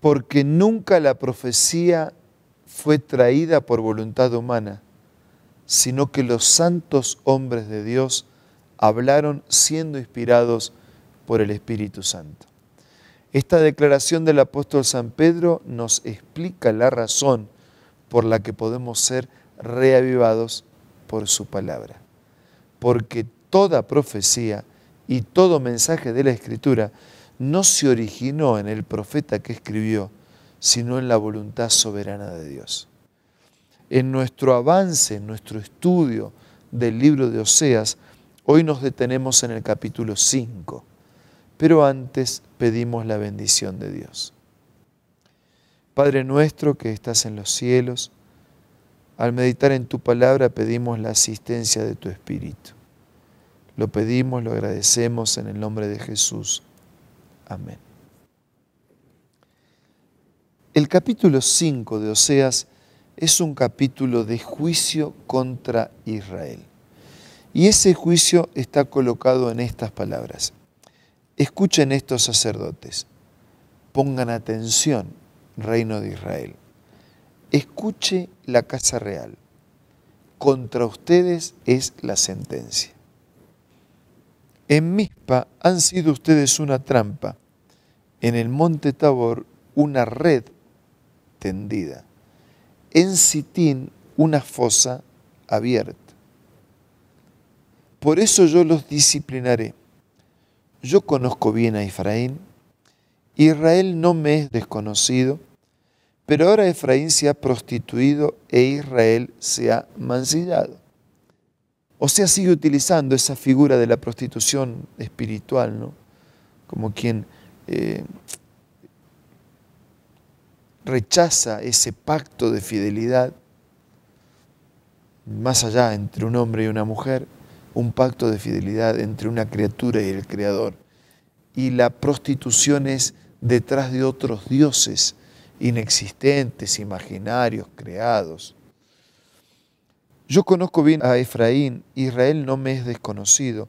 porque nunca la profecía fue traída por voluntad humana, sino que los santos hombres de Dios hablaron siendo inspirados por el Espíritu Santo. Esta declaración del apóstol San Pedro nos explica la razón por la que podemos ser reavivados por su palabra. Porque toda profecía y todo mensaje de la Escritura no se originó en el profeta que escribió, sino en la voluntad soberana de Dios. En nuestro avance, en nuestro estudio del libro de Oseas, hoy nos detenemos en el capítulo 5, pero antes pedimos la bendición de Dios. Padre nuestro que estás en los cielos, al meditar en tu palabra pedimos la asistencia de tu Espíritu. Lo pedimos, lo agradecemos en el nombre de Jesús. Amén. El capítulo 5 de Oseas es un capítulo de juicio contra Israel. Y ese juicio está colocado en estas palabras. Escuchen estos sacerdotes. Pongan atención, reino de Israel. Escuche la casa real. Contra ustedes es la sentencia. En Mizpa han sido ustedes una trampa, en el monte Tabor una red tendida, en Sitín una fosa abierta. Por eso yo los disciplinaré. Yo conozco bien a Efraín, Israel no me es desconocido, pero ahora Efraín se ha prostituido e Israel se ha mancillado. O sea, sigue utilizando esa figura de la prostitución espiritual, ¿no? Como quien rechaza ese pacto de fidelidad, más allá entre un hombre y una mujer, un pacto de fidelidad entre una criatura y el Creador. Y la prostitución es detrás de otros dioses inexistentes, imaginarios, creados. Yo conozco bien a Efraín, Israel no me es desconocido,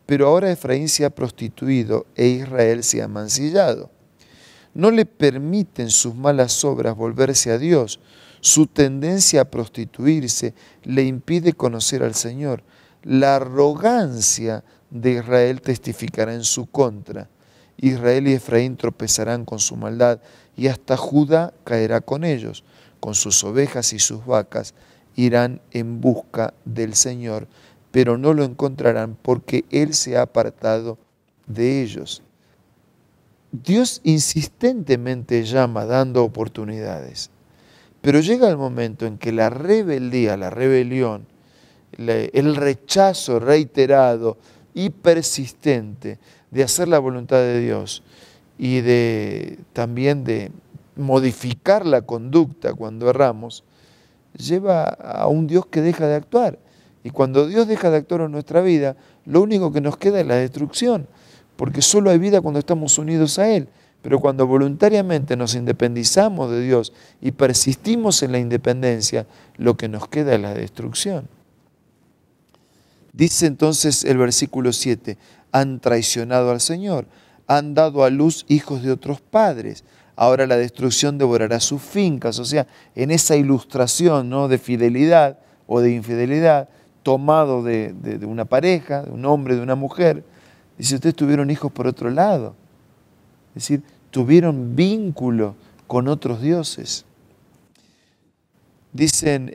pero ahora Efraín se ha prostituido e Israel se ha mancillado. No le permiten sus malas obras volverse a Dios. Su tendencia a prostituirse le impide conocer al Señor. La arrogancia de Israel testificará en su contra. Israel y Efraín tropezarán con su maldad y hasta Judá caerá con ellos. Con sus ovejas y sus vacas irán en busca del Señor, pero no lo encontrarán porque Él se ha apartado de ellos. Dios insistentemente llama dando oportunidades, pero llega el momento en que la rebeldía, la rebelión, el rechazo reiterado y persistente de hacer la voluntad de Dios y también de modificar la conducta cuando erramos, lleva a un Dios que deja de actuar. Y cuando Dios deja de actuar en nuestra vida, lo único que nos queda es la destrucción, porque solo hay vida cuando estamos unidos a Él. Pero cuando voluntariamente nos independizamos de Dios y persistimos en la independencia, lo que nos queda es la destrucción. Dice entonces el versículo 7, han traicionado al Señor, han dado a luz hijos de otros padres. Ahora la destrucción devorará sus fincas. O sea, en esa ilustración, ¿no?, de fidelidad o de infidelidad, tomado de una pareja, de un hombre, de una mujer, dice, ustedes tuvieron hijos por otro lado. Es decir, tuvieron vínculo con otros dioses. Dicen,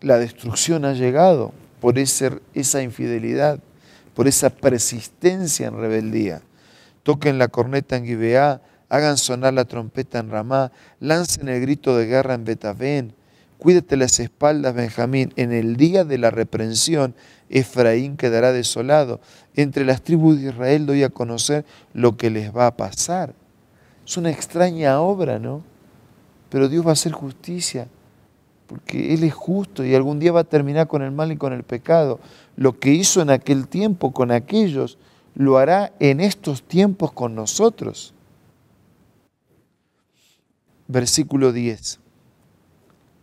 la destrucción ha llegado por esa infidelidad, por esa persistencia en rebeldía. Toquen la corneta en Gibeá, hagan sonar la trompeta en Ramá, lancen el grito de guerra en Betavén. Cuídate las espaldas, Benjamín. En el día de la reprensión, Efraín quedará desolado. Entre las tribus de Israel doy a conocer lo que les va a pasar. Es una extraña obra, ¿no? Pero Dios va a hacer justicia, porque Él es justo y algún día va a terminar con el mal y con el pecado. Lo que hizo en aquel tiempo con aquellos, lo hará en estos tiempos con nosotros. Versículo 10.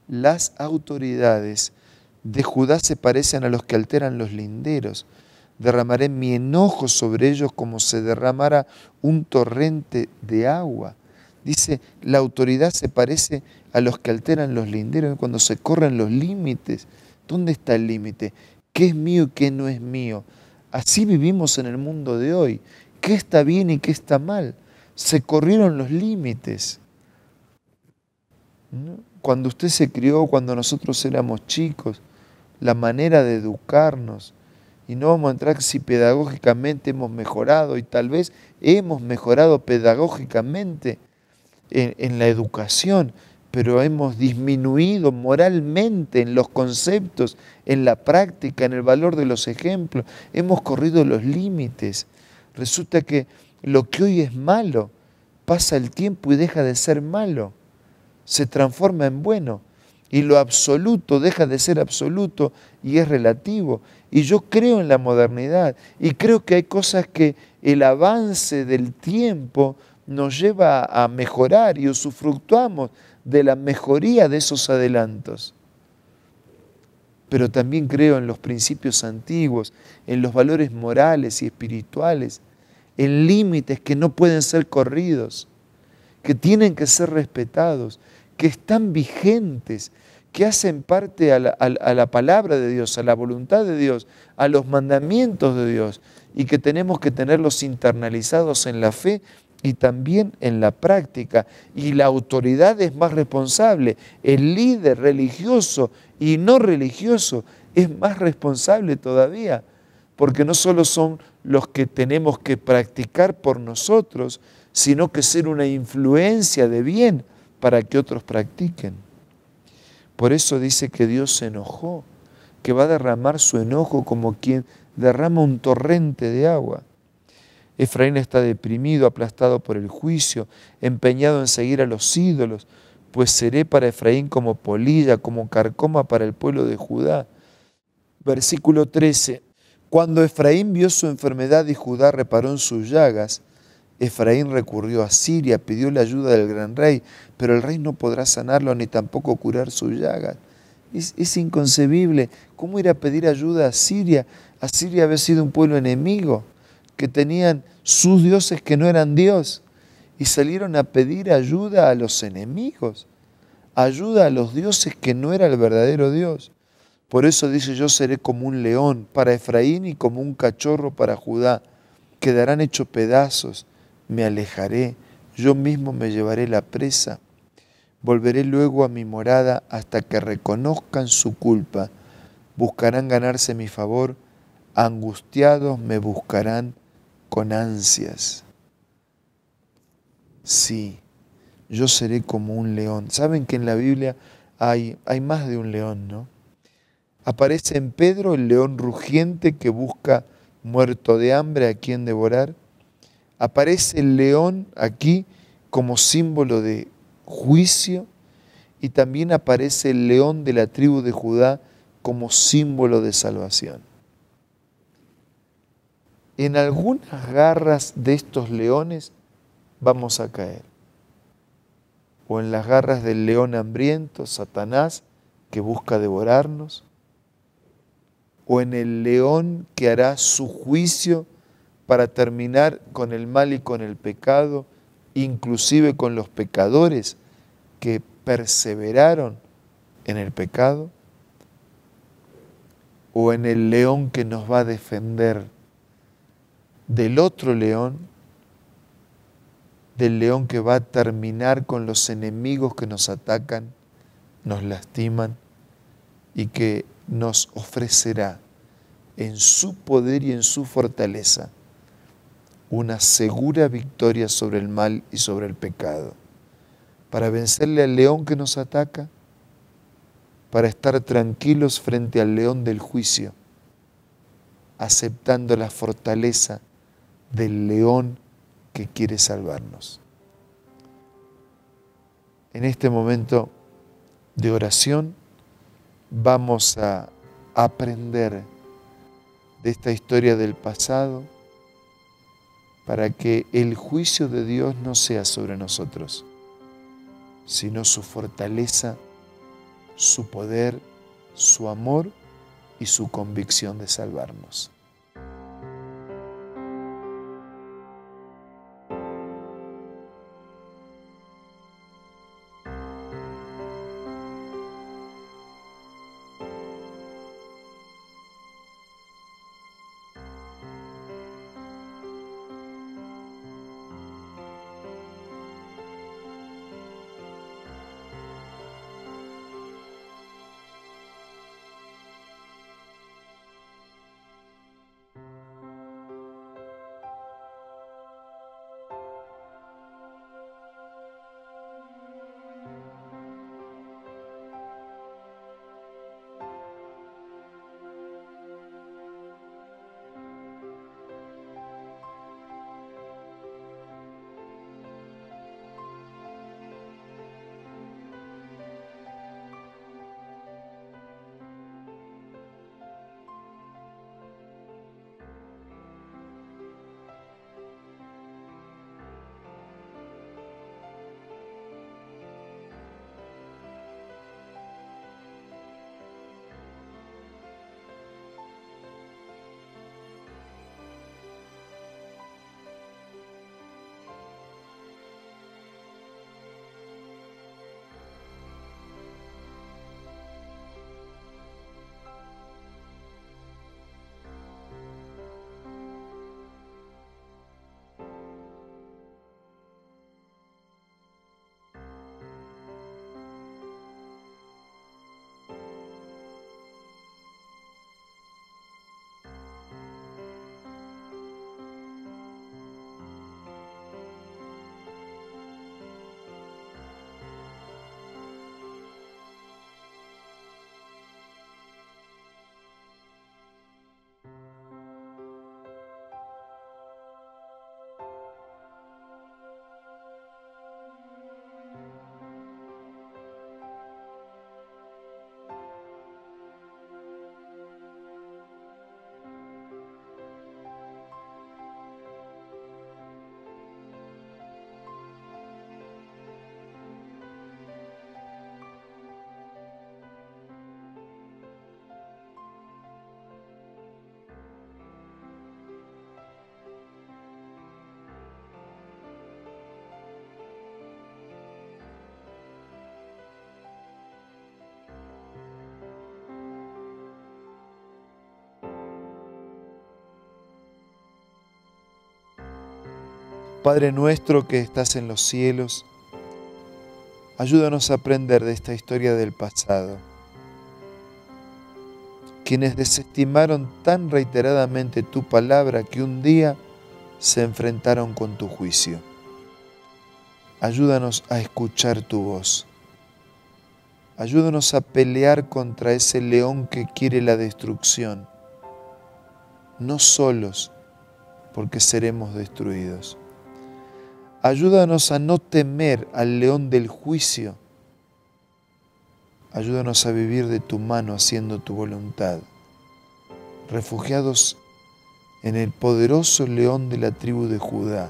Las autoridades de Judá se parecen a los que alteran los linderos. Derramaré mi enojo sobre ellos como se derramara un torrente de agua. Dice, la autoridad se parece a los que alteran los linderos, cuando se corren los límites. ¿Dónde está el límite? ¿Qué es mío y qué no es mío? Así vivimos en el mundo de hoy. ¿Qué está bien y qué está mal? Se corrieron los límites, ¿no? Cuando usted se crió, cuando nosotros éramos chicos, la manera de educarnos, y no vamos a entrar si pedagógicamente hemos mejorado, y tal vez hemos mejorado pedagógicamente en la educación, pero hemos disminuido moralmente en los conceptos, en la práctica, en el valor de los ejemplos. Hemos corrido los límites. Resulta que lo que hoy es malo, pasa el tiempo y deja de ser malo. Se transforma en bueno. Y lo absoluto deja de ser absoluto y es relativo. Y yo creo en la modernidad y creo que hay cosas que el avance del tiempo nos lleva a mejorar y usufructuamos de la mejoría de esos adelantos. Pero también creo en los principios antiguos, en los valores morales y espirituales, en límites que no pueden ser corridos, que tienen que ser respetados, que están vigentes, que hacen parte a la palabra de Dios, a la voluntad de Dios, a los mandamientos de Dios, y que tenemos que tenerlos internalizados en la fe y también en la práctica. Y la autoridad es más responsable. El líder religioso y no religioso es más responsable todavía, porque no solo son los que tenemos que practicar por nosotros, sino que ser una influencia de bien para que otros practiquen. Por eso dice que Dios se enojó, que va a derramar su enojo como quien derrama un torrente de agua. Efraín está deprimido, aplastado por el juicio, empeñado en seguir a los ídolos, pues seré para Efraín como polilla, como carcoma para el pueblo de Judá. Versículo 13. Cuando Efraín vio su enfermedad y Judá reparó en sus llagas, Efraín recurrió a Siria, pidió la ayuda del gran rey, pero el rey no podrá sanarlo ni tampoco curar sus llagas. Es inconcebible. ¿Cómo ir a pedir ayuda a Siria? A Siria había sido un pueblo enemigo, que tenían sus dioses que no eran Dios, y salieron a pedir ayuda a los enemigos, ayuda a los dioses que no era el verdadero Dios. Por eso dice, yo seré como un león para Efraín y como un cachorro para Judá. Quedarán hechos pedazos, me alejaré, yo mismo me llevaré la presa. Volveré luego a mi morada hasta que reconozcan su culpa. Buscarán ganarse mi favor, angustiados me buscarán con ansias. Sí, yo seré como un león. ¿Saben que en la Biblia hay más de un león, no? Aparece en Pedro el león rugiente que busca muerto de hambre a quien devorar. Aparece el león aquí como símbolo de juicio y también aparece el león de la tribu de Judá como símbolo de salvación. En algunas garras de estos leones vamos a caer. O en las garras del león hambriento, Satanás, que busca devorarnos. O en el león que hará su juicio para terminar con el mal y con el pecado, inclusive con los pecadores que perseveraron en el pecado. O en el león que nos va a defender del otro león, del león que va a terminar con los enemigos que nos atacan, nos lastiman y que nos ofrecerá en su poder y en su fortaleza una segura victoria sobre el mal y sobre el pecado, para vencerle al león que nos ataca, para estar tranquilos frente al león del juicio, aceptando la fortaleza del león que quiere salvarnos. En este momento de oración vamos a aprender de esta historia del pasado para que el juicio de Dios no sea sobre nosotros, sino su fortaleza, su poder, su amor y su convicción de salvarnos. Padre nuestro que estás en los cielos, ayúdanos a aprender de esta historia del pasado. Quienes desestimaron tan reiteradamente tu palabra que un día se enfrentaron con tu juicio. Ayúdanos a escuchar tu voz. Ayúdanos a pelear contra ese león que quiere la destrucción. No solos, porque seremos destruidos. Ayúdanos a no temer al león del juicio. Ayúdanos a vivir de tu mano haciendo tu voluntad, refugiados en el poderoso león de la tribu de Judá,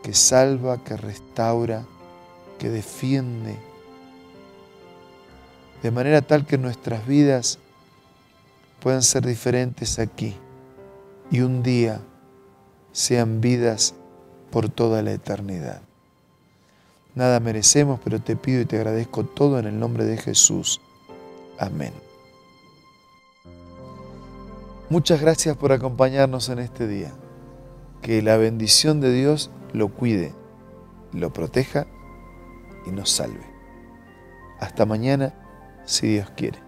que salva, que restaura, que defiende, de manera tal que nuestras vidas puedan ser diferentes aquí y un día sean vidas por toda la eternidad. Nada merecemos, pero te pido y te agradezco todo en el nombre de Jesús. Amén. Muchas gracias por acompañarnos en este día. Que la bendición de Dios lo cuide, lo proteja y nos salve. Hasta mañana, si Dios quiere.